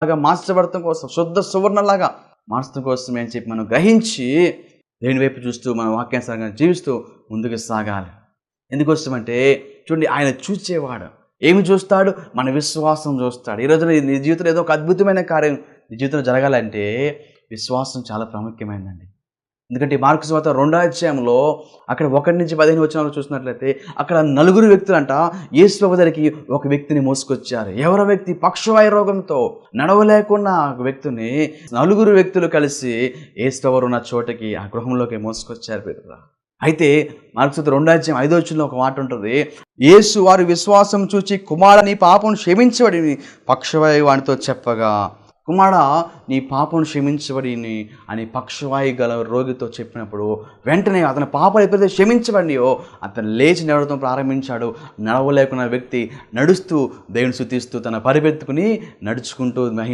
లాగా మార్చబడటం కోసం, శుద్ధ సువర్ణలాగా మార్చడం కోసమే అని చెప్పి మనం గ్రహించి దేవుని వైపు చూస్తూ మన వాక్యానుసారంగా జీవిస్తూ ముందుకు సాగాలి. ఎందుకోసమంటే చూడండి, ఆయన చూచేవాడు. ఏమి చూస్తాడు? మన విశ్వాసం చూస్తాడు. ఈ రోజున నీ జీవితంలో ఏదో ఒక అద్భుతమైన కార్యం నీ జీవితంలో జరగాలంటే విశ్వాసం చాలా ప్రాముఖ్యమైనదండి. ఎందుకంటే మార్కు సువార్త 2వ అధ్యాయంలో అక్కడ 1-15 వచనాలు చూసినట్లయితే అక్కడ నలుగురు వ్యక్తులంట యేసు ప్రభు దగ్గరికి ఒక వ్యక్తిని మోసుకొచ్చారు. ఎవరో వ్యక్తి పక్షవాయు రోగంతో నడవలేకున్న ఒక వ్యక్తిని నలుగురు వ్యక్తులు కలిసి యేసు ప్రభు ఉన్న చోటకి ఆ గృహంలోకి మోసుకొచ్చారు పిల్లరా. అయితే మార్కు సువార్త 2వ అధ్యాయం 5వ వచనంలో ఒక మాట ఉంటుంది. యేసు వారి విశ్వాసం చూచి కుమారుడా నీ పాపం క్షమించబడి పక్షవాయు వానితో చెప్పగా, కుమారుడా నీ పాపం క్షమించబడిని అని పక్షవాయు గల రోగితో చెప్పినప్పుడు వెంటనే అతని పాపాలు ఎప్పుడైతే క్షమించబడినాయో అతను లేచి నడవడం ప్రారంభించాడు. నడవలేకున్న వ్యక్తి నడుస్తూ దేవుని స్తుతిస్తూ తన పరిపెత్తుకుని నడుచుకుంటూ